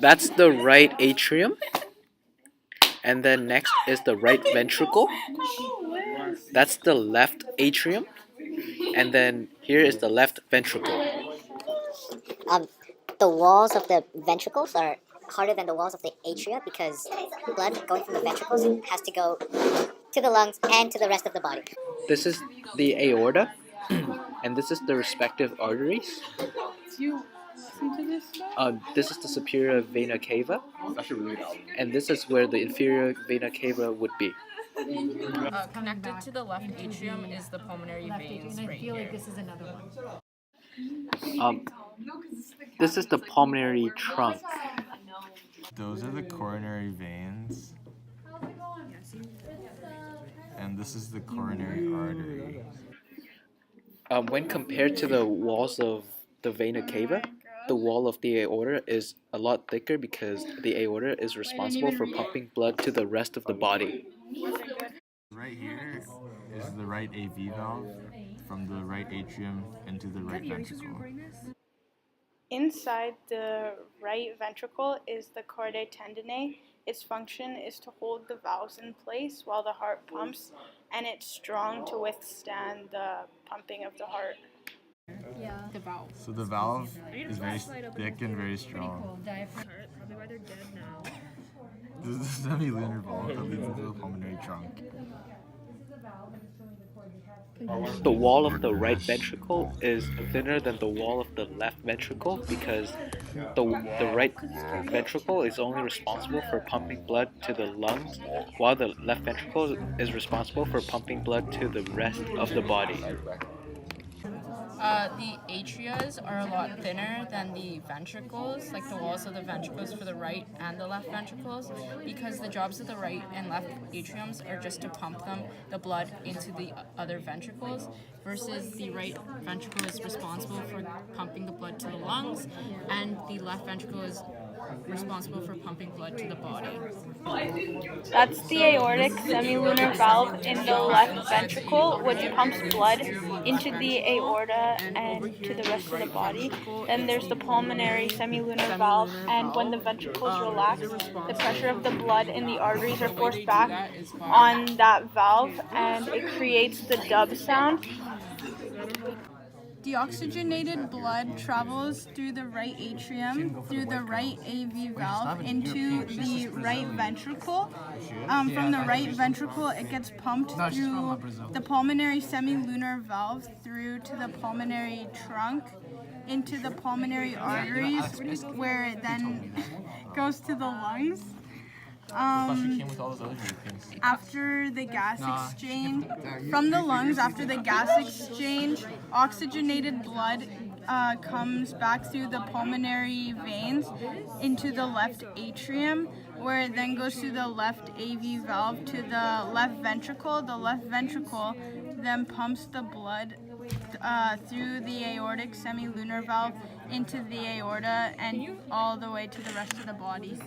That's the right atrium. And then next is the right ventricle. That's the left atrium. And then here is the left ventricle. Um, the walls of the ventricles are harder than the walls of the atria because blood going from the ventricles has to go to the lungs and to the rest of the body. This is the aorta, and this is the respective arteries. This is the superior vena cava, and this is where the inferior vena cava would be. Connected to the left atrium is the pulmonary veins right here. Um, this is the pulmonary trunk. Those are the coronary veins. And this is the coronary artery. When compared to the walls of the vena cava, the wall of the aorta is a lot thicker because the aorta is responsible for pumping blood to the rest of the body. Right here is the right AV valve from the right atrium into the right ventricle. Inside the right ventricle is the chordae tendineae. Its function is to hold the valves in place while the heart pumps, and it's strong to withstand the pumping of the heart. The valve. So the valve is very thick and very strong. Probably why they're dead now. This is the semilunar valve that leads into the pulmonary trunk. The wall of the right ventricle is thinner than the wall of the left ventricle because the right ventricle is only responsible for pumping blood to the lungs, while the left ventricle is responsible for pumping blood to the rest of the body. The atrias are a lot thinner than the ventricles, like the walls of the ventricles for the right and the left ventricles, because the jobs of the right and left atriums are just to pump the blood into the other ventricles, versus the right ventricle is responsible for pumping the blood to the lungs, and the left ventricle is responsible for pumping blood to the body. That's the aortic semilunar valve in the left ventricle, which pumps blood into the aorta and to the rest of the body. Then there's the pulmonary semilunar valve, and when the ventricles relax, the pressure of the blood in the arteries are forced back on that valve, and it creates the dub sound. Deoxygenated blood travels through the right atrium, through the right AV valve, into the right ventricle. From the right ventricle, it gets pumped through the pulmonary semilunar valve through to the pulmonary trunk, into the pulmonary arteries, where it then goes to the lungs. After the gas exchange, from the lungs, after the gas exchange, oxygenated blood comes back through the pulmonary veins into the left atrium, where it then goes through the left AV valve to the left ventricle. The left ventricle then pumps the blood through the aortic semilunar valve into the aorta and all the way to the rest of the body.